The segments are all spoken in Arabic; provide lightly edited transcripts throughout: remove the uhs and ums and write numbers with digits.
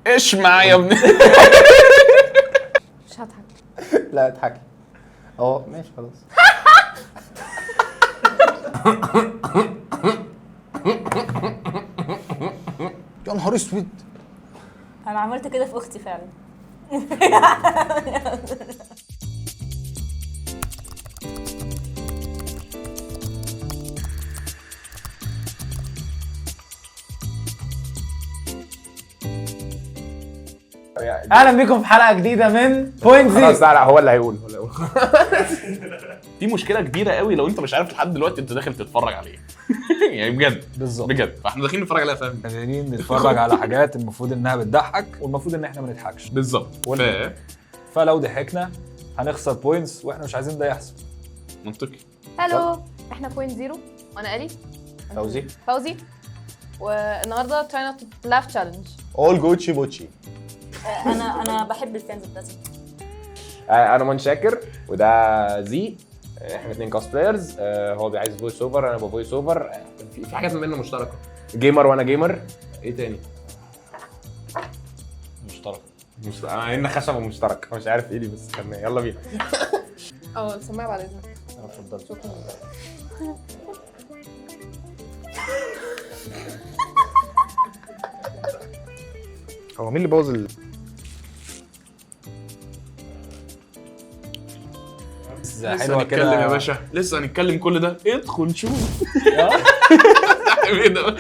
ايش معايا يا ابني؟ مش هضحك. لا اضحكي اهو ماشي خلاص. يا نهار اسود. انا عملت كده في اختي فعلا. اهلا بيكم في حلقه جديده من بوينت خلاص زيرو. لا هو اللي هيقول في مشكله كبيره قوي لو انت مش عارف لحد دلوقتي انت داخل تتفرج على ايه. يعني بجد بالظبط. بجد فاحنا داخلين نتفرج عليها فاهم. قاعدين نتفرج على حاجات المفروض انها بتضحك والمفروض ان احنا ما نضحكش، بالظبط فلو ضحكنا هنخسر بوينتس واحنا مش عايزين ده يحصل. منطقي. هلو، احنا بوينت زيرو وانا الي فوزي والنهارده تراي نوت تو لاف تشالنج. اول جوتشي بوتشي. انا بحب الفانز بتاعتي. انا من شاكر وده زي. احنا اتنين كوسبلايرز. هو عايز فويس اوفر انا بفويس اوفر. في حاجات ما بيننا مشتركه، جيمر وانا جيمر. ايه تاني مشترك؟ ان خشبه مشترك مش عارف ايه دي بس خلينا يلا بينا. السماعه بعد اذنك. اتفضل. شكرا. هو مين اللي بوظ لسه حلوه هنتكلم كده يا باشا، لسه هنتكلم كل ده. ادخل شوف. ايه ده؟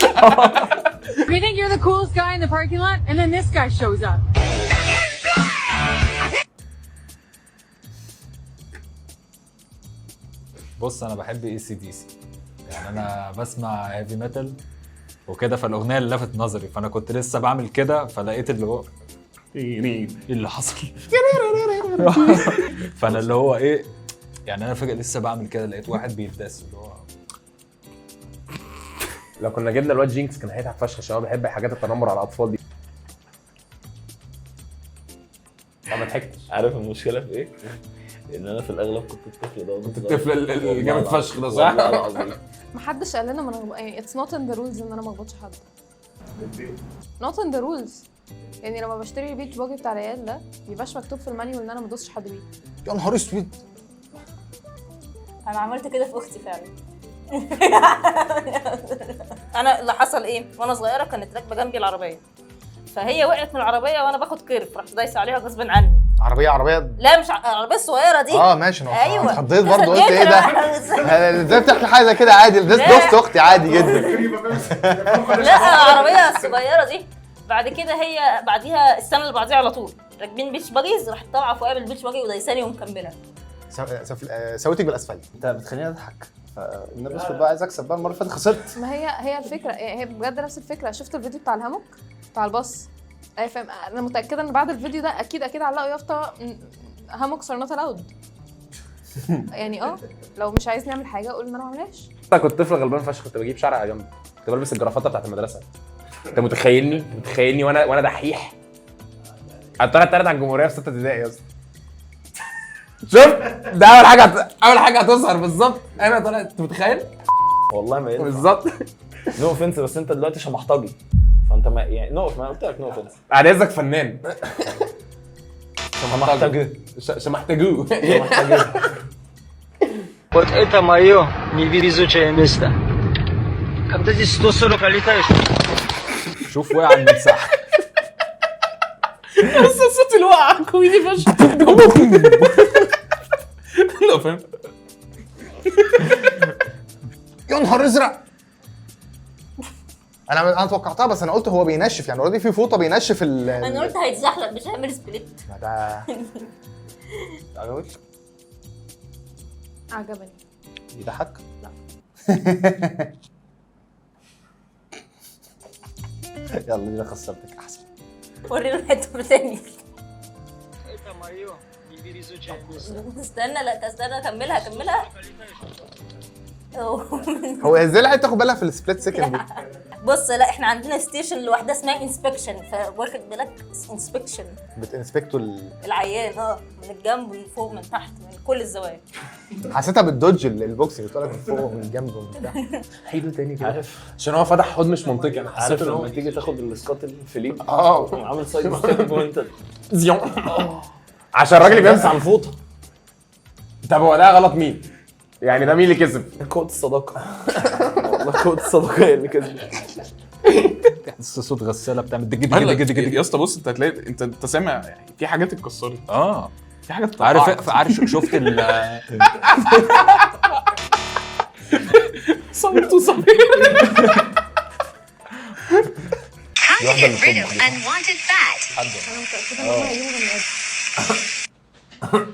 You think you're the coolest guy in the parking lot, and then this guy shows up. بص انا بحب AC/DC، يعني انا بسمع هيفي ميتال وكده، فالاغنيه اللي لفت نظري فانا كنت لسه بعمل كده فلقيت اللي هو ايه اللي حصل. فانا اللي هو ايه، يعني انا فجاه لسه بعمل كده لقيت واحد بيتداس اللي هو. لو كنا جبنا الواد جينكس كان هيضحك فشخ عشان هو بيحب حاجات التنمر على الاطفال دي. ما ضحكتش. عارف المشكله في ايه؟ ان انا في الاغلب كنت الطفل ده. كنت الطفل اللي جامد فشخ ده صح؟ والله العظيم. محدش قال لنا يعني اتس نوت ان ذا رولز ان انا ما اخبطش حد. نوت ان ذا رولز. يعني لما بشتري البيتش باجي بتاع العيال ده مبيبقاش مكتوب في المانيول ان انا ما ادوسش حد بيه. يا نهار اسود. انا عملت كده في اختي فعلا. انا اللي حصل ايه وانا صغيره كانت راكبه جنبي العربيه، فهي وقعت من العربيه وانا باخد كيرف، رحت دايسه عليها غصب عني. عربيه لا مش العربيه الصغيره دي. ماشي. انا ايوه اتخضيت برضه قلت ايه ده؟ ازاي بتحكي حاجه زي كده عادي؟ دوست اختي عادي جدا. لا العربيه الصغيره دي. بعد كده هي بعديها السنه اللي بعديها على طول راكبين بيتش باجيز، راحت طالعه فوقها بالبيتش باجي ودايساني ومكمله. سويتك بالاسفلت. انت بتخليني اضحك. النبي اسود بقى عايز اكسب بقى. المره اللي فاتت خسرت. ما هي الفكره، يعني هي بجد نفس الفكره. شفت الفيديو بتاع الهاموك بتاع الباص؟ اي فاهم. انا متاكده ان بعد الفيديو ده اكيد علقوا يافطه هاموكس ار نوت الاود. يعني لو مش عايز نعمل حاجه قول ان انا ما اعملهاش. انت كنت طفل غلبان فشخ. كنت بجيب شعر على جنب، كنت بلبس الجرافطه بتاعت المدرسه. انت متخيلني وانا دحيح. طلعت على الجمهوريه في 6 ابتدائي يا اسطى. شوف ده اول حاجه هتظهر بالظبط. انا طلعت. انت متخيل؟ والله ما ينفع بالظبط. نو اوفنس، بس انت دلوقتي شمحطجي، فانت ما يعني ما قلت لك نو اوفنس. بعد اذنك فنان. شمحتجو. Вот это мое невезучее место. Когда здесь 140 летаешь. شوف وقع من المساحه. بس الصوت اللي وقع كوميدي فشخ. لا فاهم. يا نهار ازرق. انا توقعتها بس انا قلت هو بينشف، يعني اوريدي في فوطه بينشف انا قلت هيتزحلق مش هيعمل سبليت. ما ده عجبك؟ عجبني. يضحك؟ لا. يلا دي خسرتك احسن. وريله الحته تاني. Это мое невезучее место. استنى كملها. هو ازاي الحته تاخد بالها في السبليت سكند دي؟ بص لا احنا عندنا ستيشن لوحدها اسمها انسبكشن، فواخد بالك انسبكشن بتنسبكتوا العيان من الجنب ومن فوق من تحت من كل الزوايا. حسيتها بتدوج البوكسنج، بتقول لك من فوق ومن الجنب ومن بتاع. حلو تاني كده عارف عشان هو فتح حوض مش منطقي. انا حسيت عارف ان هو لما تيجي تاخد الاسقاط الفليب اه عامل سايد ستيب وانت زيون عشان الراجل بيمسح على الفوطه. طب هو ده غلط مين؟ يعني ده مين اللي كسب؟ قوة الصداقة. والله قوة الصداقة هي اللي كسبت. تحس صوت غساله بتعمل دج دج قال دج لك دج دج. يا اسطى بص، انت هتلاقي انت سامع يعني في حاجات اتكسرت، في حاجات عارف شفت صوت صغير. How to get rid of unwanted fat. انا متاكده ان هم هيجيبوا بني ادم.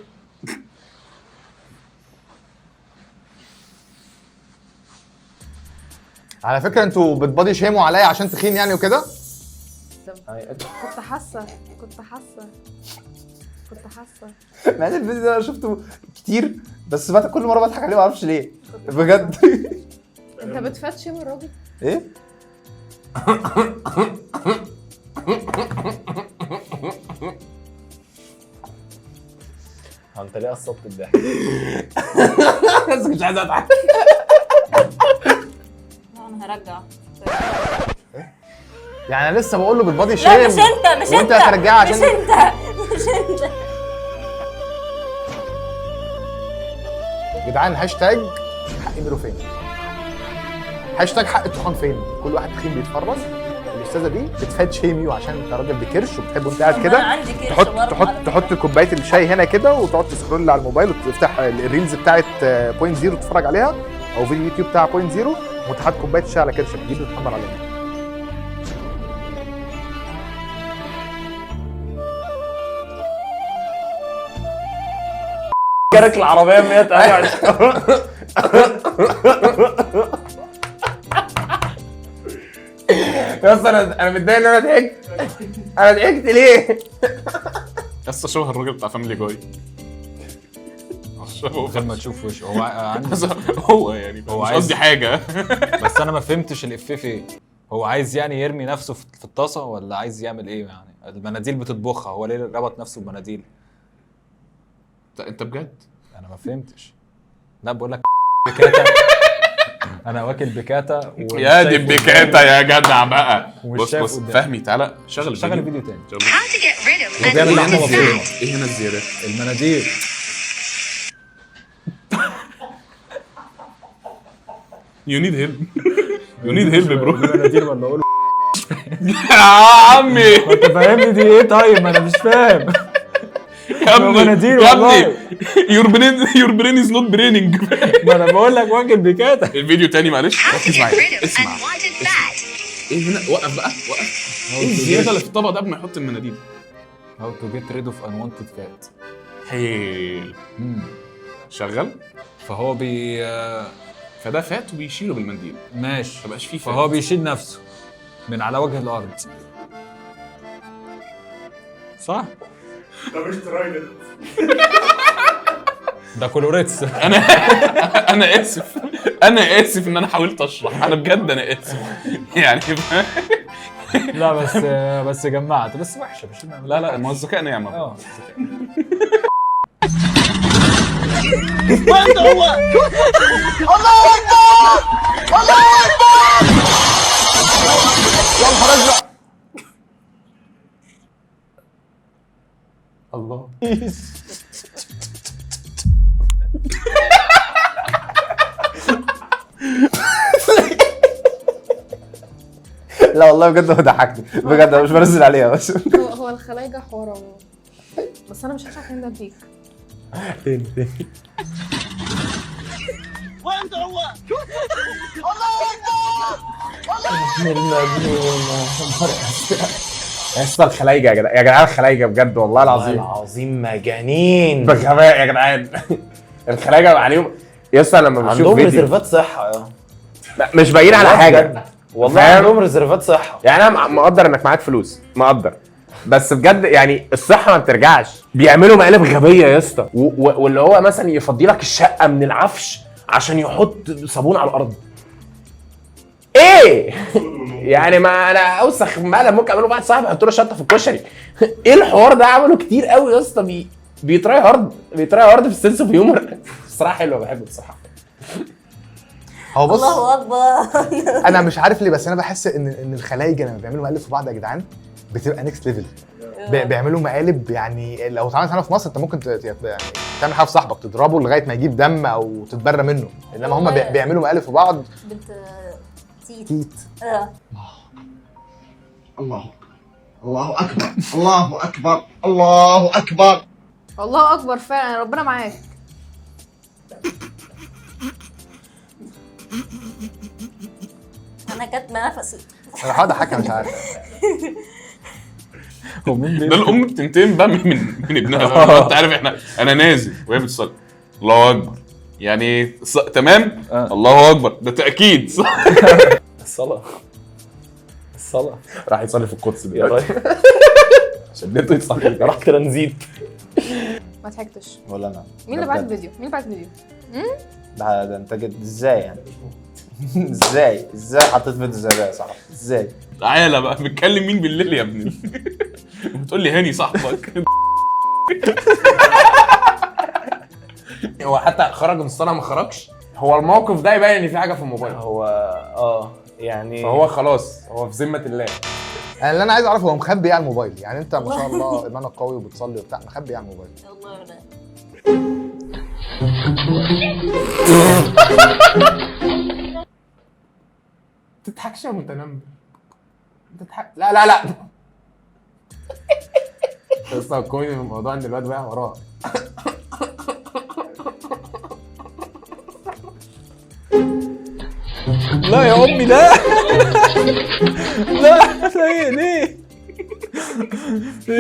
على فكره انتوا بتبادي شيموا عليا عشان تخين يعني وكده. كنت حاسه مع ان الفيديو ده انا شفته كتير، بس بقى كل مره بضحك عليه ما اعرفش ليه بجد. انت بتفتشم الراجل ايه؟ انت ليه قصبت الضحك؟ بس مش عايز اضحك. لا انا هرجع. يعني انا لسه بقول له بتبادي شيم. لا مش انت وانت هترجعها عشان مش انت. يا جدعان هاشتاج حق ميرو فين؟ هاشتاج حق التخان فين؟ كل واحد تخين بيتفرج الاستاذه دي بتفاد شيميو عشان انت راجل بكرش وبتحب وانت قاعد انا كده عندي كرش برضه. تحط كوبايه الشاي هنا كده وتقعد تسكرول على الموبايل وتفتح الريلز بتاعت بوينت زيرو تتفرج عليها او فيديو يوتيوب بتاع بوينت زيرو وانت حاطط كوبايه الشاي على كرشك دي بتتحمر عليها. جارك العربية 128. يا اسطى انا متضايق ان انا ضحكت. انا ضحكت ليه؟ يا اسطى شبه الراجل بتاع فاميلي جاي. غير ما تشوف وشه هو عنده هو يعني هو مش عايز- قصدي حاجه. بس انا ما فهمتش الافيه فين. هو عايز يعني يرمي نفسه في الطاسه ولا عايز يعمل ايه يعني؟ المناديل بتطبخها، هو ليه ربط نفسه بمناديل؟ انت بجد؟ انا ما فهمتش. لا بقول لك بكاتا. انا واكل بكاتا يا دي بكاتا يا جدع بقى. ومش بص شايف بص قدام. فهمي تعالى شغل الفيديو تاني. يلا. How to get rid of بيعمل unwanted لحمة مفرومة. fat. ايه هنا الزيادات؟ المناديل. يو نيد هيلب. يو نيد هيلب برو. المناديل ولا اقول يا عمي انت فاهمني دي ايه؟ طيب ما انا مش فاهم. يا ابني مناديل يا والله. ابني يور برين از نوت بريننج. ما انا بقول لك واكل بكاتا. الفيديو تاني معلش How to ركز get معايا rid of اسمع. unwanted fat. ايه هنا وقف بقى وقف. ايه الزياده اللي في الطبق ده قبل ما يحط المناديل؟ How to get rid of unwanted fat. حيل شغال. فهو فده فات وبيشيله بالمنديل ماشي. مبقاش فيه فهو فات. بيشيل نفسه من على وجه الارض. صح؟ ده مش ترايدنت. ده كولوريتس. انا اسف ان انا حاولت اشرح. انا بجد انا اسف يعني. لا بس جمعت بس وحشه مش لا ما هو الذكاء نعمه. وين هو؟ الله اكبر! الله اكبر! يا نهار ازرق. الله. لا والله بجد هو ضحكني بجد انا مش برزل عليها بس. هو الخلايجه حوار عموما. بس انا مش عارفه كان ده بيك. تاني وين هو؟ الله اكبر! يا اسطى الخلايجه يا جدعان الخلايجه بجد والله العظيم. العظيم مجانين بغباء يا جدعان. الخلايجه عليهم يا اسطى لما بشوف عندهم فيديو ريزرفات صحة لا مش باين على حاجه والله فاهم؟ عندهم ريزرفات صحة. يعني انا مقدر انك معاك فلوس مقدر بس بجد يعني الصحه ما بترجعش. بيعملوا مقالب غبيه يا اسطى واللي هو مثلا يفضي لك الشقه من العفش عشان يحط صابون على الارض. ايه يعني ما انا اوسخ مقلب ممكن اعمله واحد صاحبي احط له شطه في الكشري. ايه الحوار ده؟ عمله كتير قوي يا اسطى. بيتراي هارد في السنس اوف هيومر. الصراحه حلوه بحبه بصراحه. هو بص الله اكبر. انا مش عارف ليه بس انا بحس ان الخلايجه لما بيعملوا مقالب في بعض يا جدعان بتبقى نيكست ليفل. بيعملوا مقالب يعني لو اتعملت هنا في مصر انت ممكن يعني تعمل حاجه في صاحبك تضربه لغايه ما يجيب دم او تتبرى منه، انما هم بيعملوا مقالب في بعض. بنت تيت الله اكبر الله اكبر الله اكبر الله اكبر فعلا. ربنا معاك. انا كاتمه نفسي. انا هقعد اضحك مش عارف. ده الام بتنتقم بقى من ابنها. انت عارف انا نازل وهي بتصلي الله اكبر يعني تمام. الله اكبر ده تاكيد. الصلاه راح يصلي في القدس دلوقتي. شدته يصلي راح ترانزيت. ما ضحكتش. ولا انا. مين اللي بعت الفيديو؟ ده انت جد ازاي يعني؟ ازاي حطيت فيديو زي ده يا صاحبي؟ ازاي؟ تعالى بقى بتكلم مين بالليل يا ابني؟ بتقول لي هاني صاحبك. هو حتى خرج من الصلاه ما خرجش. هو الموقف ده يبين ان في حاجه في الموبايل. هو يعني فهو خلاص هو في ذمه الله. انا اللي انا عايز اعرفه هو مخبي ايه على الموبايل؟ يعني انت ما شاء الله ايمانك قوي وبتصلي وبتاع، مخبي ايه على الموبايل؟ والله ولا تضحكش يا متنمر. تضحك لا بس الكوميدي في الموضوع ان الواد واقع وراه. لا يا امي لا. لا ليه؟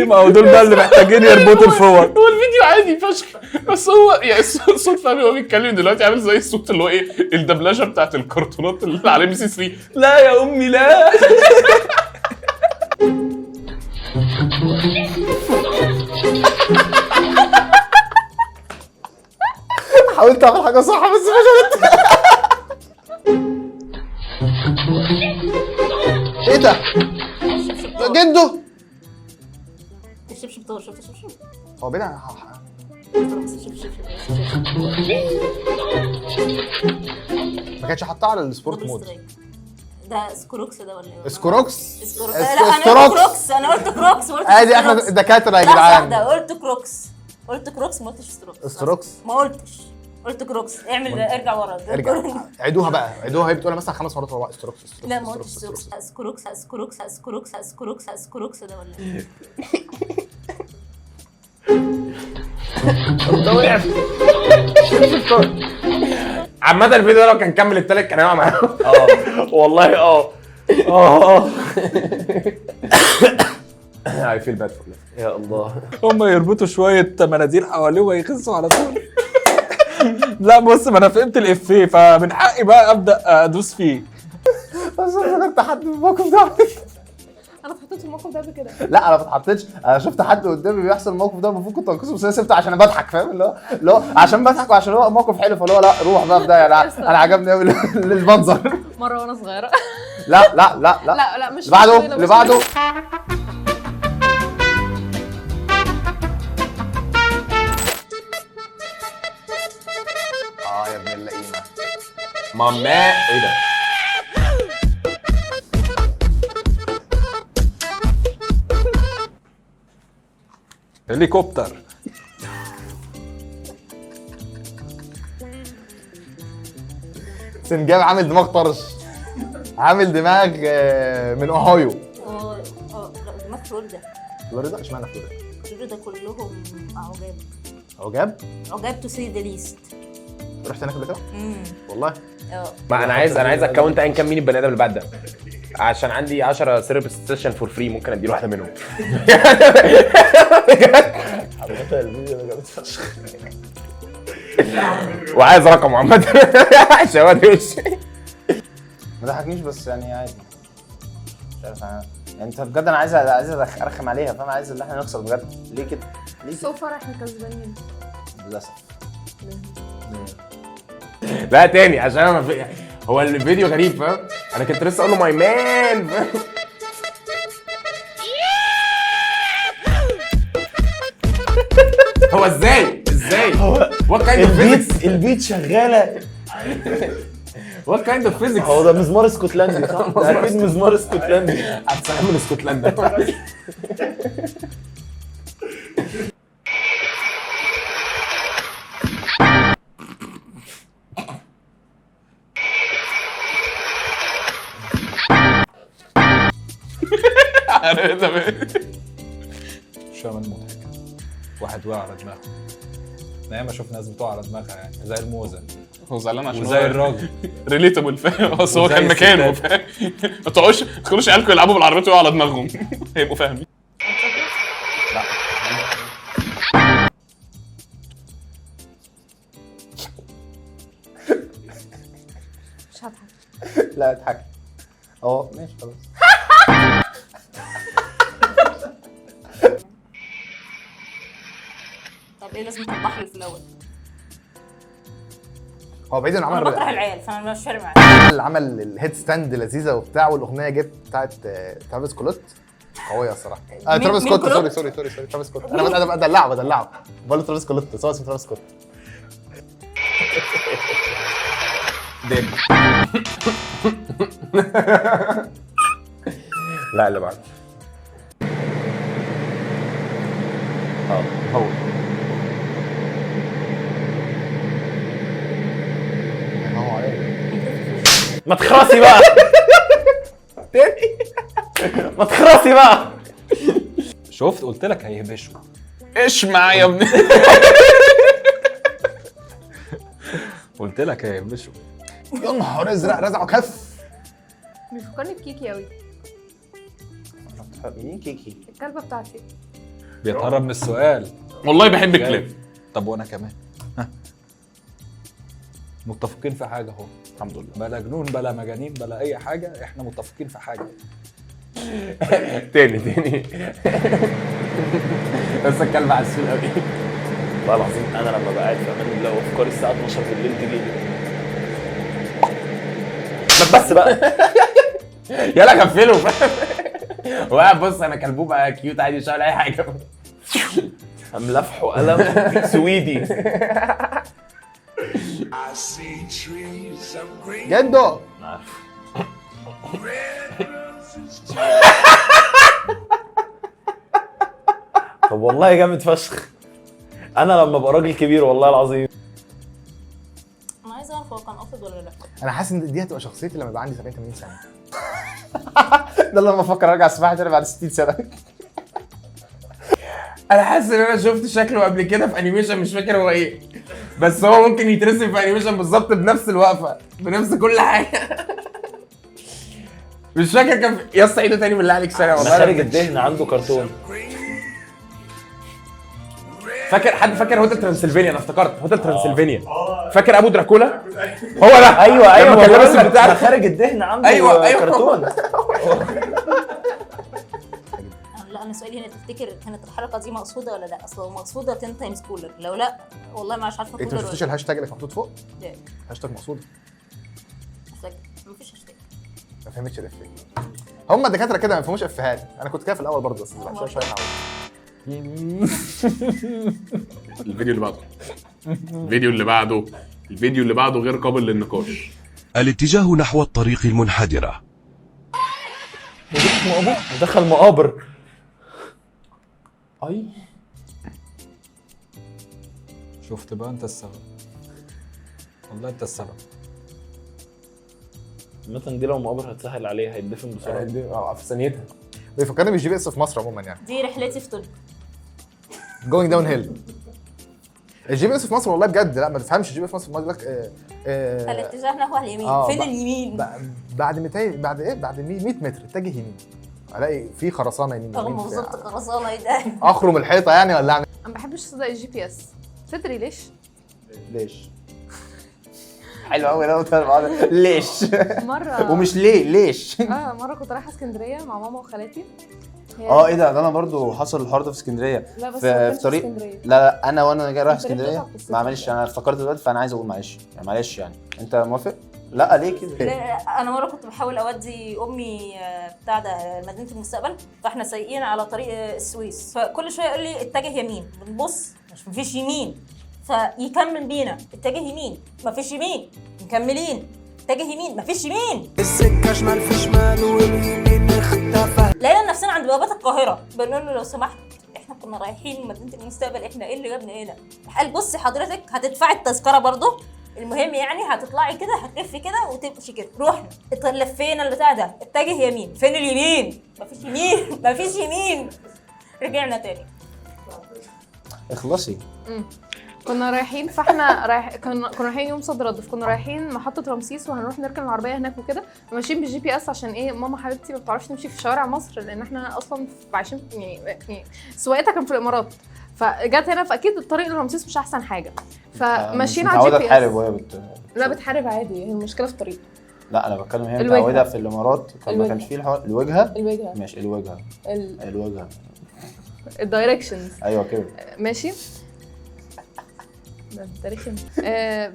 ما هو دول بقى اللي محتاجين يربطوا الفور. هو الفيديو عادي فشخ بس هو يعني الصوت فاهم هو بيتكلم دلوقتي عامل زي الصوت اللي هو ايه الدبلجه بتاعت الكرتونات اللي على MBC 3. لا يا امي لا. حاولت اعمل حاجه صح بس فشلت. ايه ده؟ جده الشبشب طار. شفت الشبشب؟ هو بعيد عن ما كانش حاطاه على السبورت مود. ده سكروكس ده ولا ايه؟ سكروكس؟ لا انا قلت كروكس. انا قلت كروكس. عادي احنا دكاتره يا جدعان. قلت كروكس. ما قلتش ستروكس. ما قلتش. قلت كروكس. ارجع ورا. عيدوها بقى. هي بتقولها مثلا 5 مرات ورا بعض. ستروكس. لا ما قلتش سكروكس ده ولا ايه؟ ده وقع. عامة الفيديو ده لو كان كمل التالت كان هيقع معاهم. والله I feel bad for you. يا الله. هم يربطوا شويه مناديل حواليه ويخسوا على طول. لا بص ما انا فهمت الافيه فمن حقي بقى ابدا ادوس فيه. بس انا كنت حد في الموقف ده. انا اتحطيت في الموقف ده قبل كده. لا انا ما اتحطيتش. انا شفت حد قدامي بيحصل الموقف ده المفروض كنت انقذه بس انا سبته عشان بضحك فاهم اللي هو عشان بضحك وعشان هو موقف حلو فاللي هو لا روح بقى في ده. انا عجبني قوي المنظر. مره وانا صغيره. لا مش اللي بعده يا ابن اللئيمه. ماما ايه ده؟ هليكوبتر. سنجاب عامل دماغ طرش. عامل دماغ من اوهايو. لا دماغ فلوريدا. فلوريدا؟ اشمعنى فلوريدا كلهم عجاب تو سي ذا ليست. رحت هناك قبل كده؟ والله ما انا عايز اكونت ايا كان مين البني ادم اللي بعد ده عشان عندي 10 سيرفيس ستيشن فور فري ممكن اديله واحده منهم. وعايز رقم عامه شواد وش. ما ضحكنيش بس يعني عادي. مش عارف يعني انت بجد انا عايز ارخم عليها فاهم. عايز ان احنا نخسر بجد. ليه كده؟ سو فار احنا كسبانين للاسف. لا تاني عشان انا هو الفيديو غريب فاهم. انا كنت لسه اقول له ماي مان. هو ازاي وات كايند اوف فيزيكس البيت شغاله. وات كايند اوف فيزيكس. هو ده مزمار اسكتلندي صح؟ ده اكيد مزمار اسكتلندي. هتسلم من اسكتلندا. شو من مضحك. واحد وقع على دماغه. ياما شوف ناس بتقع على دماغها يعني زي الموزة هو زعلان عشان وزي الراجل. ريليتابل فاهم، بس هو وزي كان مكانه الستات. فاهم. ما تخلوش عيالكم يلعبوا بالعربيات ويقعوا على دماغهم. هيبقوا فاهمين. مش هضحك. لا اضحك. اه ماشي خلاص. طب ايه لازم توضح لي في الاول؟ هو بعيد عن انا بكره عمل العيال فانا مش فارق معايا. عمل الهيد ستاند لذيذه وبتاع، والاغنيه جت بتاعت ترافيس كولوت قويه الصراحه. ترافيس مين سكوت، كولوت؟ سوري ترافيس سكوت. انا بدلعه بقول له ترافيس كولوت بس هو اسمه ترافيس سكوت. لا اللي بعده. هو هو عليك. ما تخرسي بقى. تاني ما تخرسي بقى. شفت قلت لك هيهبشوا. ايش معايا يا ابني؟ قلت لك هيهبشوا. يا نهار ازرق رزعه كف. بيفكرني بكيكي قوي. مين كيكي؟ الكلبه بتاعتي. بيتهرب من السؤال. والله بحب الكلاب. طب وانا كمان. متفقين في حاجه اهو الحمد لله. بلا جنون بلا مجانين بلا اي حاجه، احنا متفقين في حاجه. تاني بس الكلب عسول قوي. والله العظيم انا لما بقعد في امان الله وافكاري الساعه 12 بالليل تجي بس بقى يلا كفله فاهم. وقاعد بص انا كلبوب بقى كيوت عادي مش عامل اي حاجه. قام لفحه قلم سويدي. جدو طب والله جامد فشخ. انا لما ابقى راجل كبير والله العظيم. انا عايز اعرف هو كان قاصد ولا لا. انا حاسس ان دي هتبقى شخصيتي لما يبقى عندي 70 80 سنه. ده لما افكر ارجع السباحه تاني بعد 60 سنه. انا حاسس ان انا شفت شكله قبل كده في انيميشن مش فاكر هو ايه، بس هو ممكن يترسم في انيميشن بالظبط بنفس الوقفه بنفس كل حاجه. مش فاكر كان يا اسطى عيده تاني بالله عليك سنه والله. خارج الدهن عنده كرتون. فاكر حد فاكر هوتل ترانسلفينيا؟ انا افتكرت هوتل ترانسلفينيا. فاكر ابو دراكولا؟ هو ده. ايوه لما كان لابس البتاع ده خارج الدهن عنده أيوة. كرتون. لا انا سؤالي هنا تفتكر كانت الحركه دي مقصوده ولا لا؟ اصل لو مقصوده 10 تايمز كولر، لو لا والله ما عارفه انت كولر ما ولا شفتيش الهاشتاج اللي محطوط فوق؟ لا. هاشتاج مقصود. مفيش هاشتاج. ما فهمتش الافيه. هم الدكاتره كده ما بيفهموش افيهات. انا كنت كده في الاول برضه بس شويه نعود. الفيديو اللي بعده غير قابل للنقاش. الاتجاه نحو الطريق المنحدرة. دخل مقابر. اي شفت بقى انت السبب. والله انت السبب. مثلا دي لو مقابر هتسهل عليه هيتدفن بسرعه. في ثانيتها. بيفكرني بالجي بي اس في مصر عموما يعني. دي رحلتي في طب. جوينج داون هيل. الجي بي اس في مصر والله بجد لا ما تفهمش. الجي بي اس في مصر يقول لك الاتجاه نحو اليمين. فين اليمين؟ بعد 200 بعد 100 متر اتجه يمين الاقي في خرسانه يمين. طالما بالظبط خرسانه ايه ده؟ اخرم الحيطه يعني ولا اعمل؟ انا ما بحبش صدق الجي بي اس. تدري ليش؟ حلو قوي ده. ليش؟ مره ومش ليش؟ مره كنت رايحه اسكندريه مع ماما وخالاتي. ايه ده انا برضو حصل الحوار ده في اسكندريه. لا بس في طريق لا وانا جاي رايح اسكندريه. معلش انا افتكرت دلوقتي فانا عايز اقول معلش يعني انت موافق؟ لا ليه كده؟ لا، انا مره كنت بحاول اودي امي بتاع ده مدينه المستقبل، فاحنا سايقين على طريق السويس، فكل شويه يقول لي اتجه يمين، بنبص مفيش يمين، فيكمل بينا اتجه يمين مفيش يمين، مكملين اتجه يمين مفيش يمين، السكه شمال في شمال واليمين اختفى. لقينا نفسنا عند بوابات القاهره، بنقول له لو سمحت احنا كنا رايحين مدينه المستقبل، احنا ايه اللي جابنا هنا؟ قال بصي حضرتك هتدفعي التذكره برضه، المهم يعني هتطلعي كده هتلفي كده وتمشي كده. رحنا لفينا البتاع ده، اتجه يمين، فين اليمين؟ مفيش يمين مفيش يمين، رجعنا تاني. اخلصي. كنا رايحين فاحنا كنا رايحين يوم صد رد، فكنا رايحين محطه رمسيس وهنروح نركن العربيه هناك وكده، ماشيين بالجي بي اس عشان ايه ماما حبيبتي ما بتعرفش تمشي في شوارع مصر، لان احنا اصلا عايشين يعني سواقتها كان في الامارات، فجت هنا فاكيد الطريق لرمسيس مش احسن حاجه، فماشيين على الجي بي اس. تحارب وهي لا بتحارب عادي، هي المشكله في الطريق. لا انا بتكلم هي متعوده في الامارات، ما كانش فيه الحوار الوجهه ماشي الوجهه الدايركشنز ايوه كده ماشي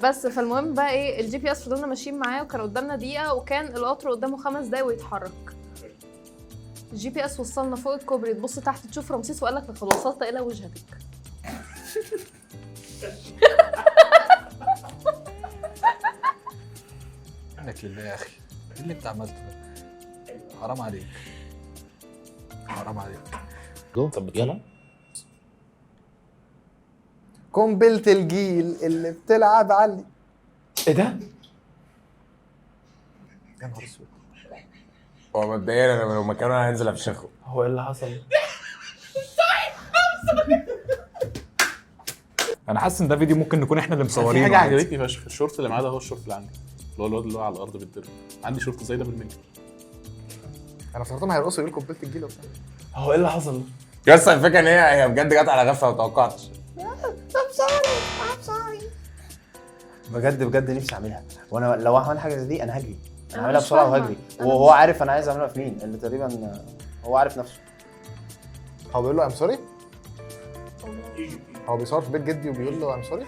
بس فالمهم بقى ايه الجي بي اس فضلنا ماشيين معاه، وكان قدامنا دقيقه وكان القطر قدامه 5 دقايق ويتحرك. الجي بي اس وصلنا فوق الكوبري، تبص تحت تشوف رمسيس وقال لك لقد وصلت الى وجهتك. منك لله يا اخي، ايه اللي انت عملته ده؟ حرام عليك حرام عليك. طب يلا قنبلة الجيل اللي بتلعب علي. ايه ده؟ يا نهار اسود. هو مبدئيا انا لو مكانه انا هنزل افشخه. هو ايه اللي حصل؟ انا حاسس ان ده فيديو ممكن نكون احنا اللي مصورينه. في حاجه عجبتني فشخ، الشورت اللي معاه ده هو الشورت اللي عندي، اللي هو الواد اللي هو على الارض بالدرب، عندي شورت زي ده بالملي. انا افتكرتهم هيرقصوا يقولوا قنبلة الجيل وبتاع. هو ايه اللي حصل؟ يا اسطى الفكره ان هي بجد جت على غفله ما توقعتش. بجد نفسي اعملها، وانا لو هعمل حاجه زي دي انا هجري، انا هعملها بسرعه وهجري، وهو عارف انا عايز اعملها في مين، اللي تقريبا هو عارف نفسه. هو بيقول له ام سوري؟ هو بيصور في بيت جدي وبيقول له ام سوري؟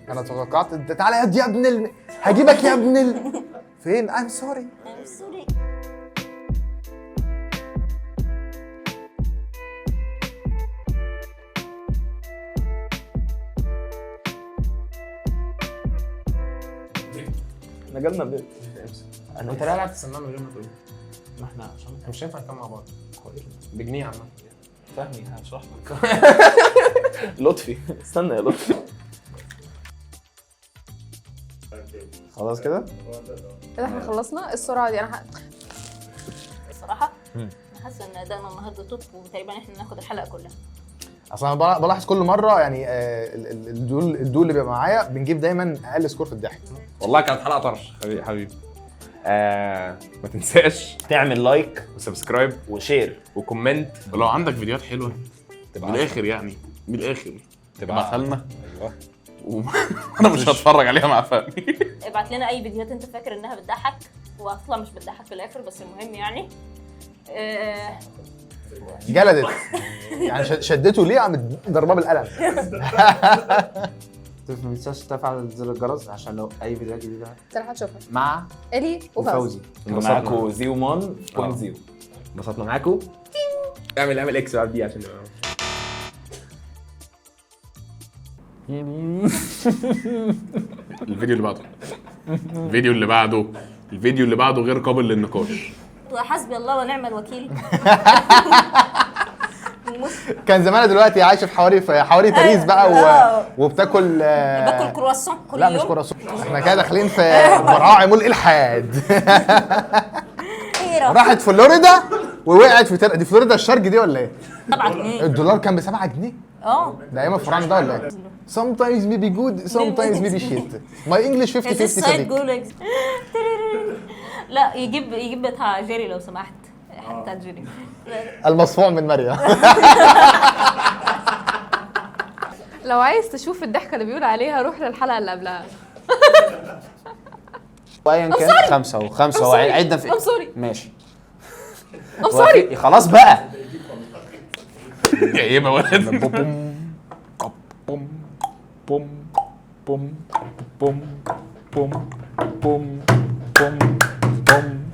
انا توقعت انت تعالى يا ابن هجيبك يا ابن فين؟ ام سوري. احنا جالنا بيت. انا انت ليه قاعد تستنى من غير ما تقول؟ ما احنا عشان احنا مش هينفع نكمل مع بعض. بجنيه عامة. فهمي هشرح لك. لطفي استنى يا لطفي. خلاص كده؟ كده احنا خلصنا السرعه دي. انا الصراحه انا حاسه ان ادائنا النهارده توب، وتقريبا احنا ناخد الحلقه كلها. اصل انا بلاحظ كل مره يعني الدول اللي بيبقى معايا بنجيب دايما اقل سكور في الضحك. والله كانت حلقه طرش حبيبي. ما تنساش تعمل لايك وسبسكرايب وشير وكومنت، ولو عندك فيديوهات حلوه من الاخر يعني من الاخر تبعتها لنا. ايوه انا مش هتفرج عليها مع فهمي. ابعت لنا اي فيديوهات انت فاكر انها بتضحك وهتطلع مش بتضحك في الاخر، بس المهم يعني جلدت يعني شدته ليه قامت ضرباه بالقلم. ما تنساش تفعل زر الجرس عشان لو اي فيديوهات جديده تلحق تشوفها مع الي وفوزي. معاكم زيو مان بوينت زيرو. انبسطنا معاكم. اعمل اكس بقى دي عشان الفيديو اللي بعده الفيديو اللي بعده غير قابل للنقاش. وحسبي الله ونعم الوكيل. كان زمان دلوقتي عايشه في حواري باريس بقى وبتاكل باكل كرواسون كل لا يوم. مش كرواسون، احنا كده داخلين في براعي مول الحاد. راحت فلوريدا ووقعت في دي فلوريدا الشرق دي ولا ايه؟ 7 جنيه الدولار كان ب 7 جنيه. ده ايام الفراعنه ده ولا ايه؟ sometimes maybe good sometimes maybe shit my English 50-50 صديق. لا يجيب بتاع جيري لو سمحت، بتاع جيري المصفوع من مريم. لو عايز تشوف الضحكه اللي بيقول عليها روح للحلقه اللي قبلها. وايا كان 5 و5 وعدنا في ماشي. خلاص بقى ايه بقى ولد. بوم بوم بوم بوم بوم بوم بوم بوم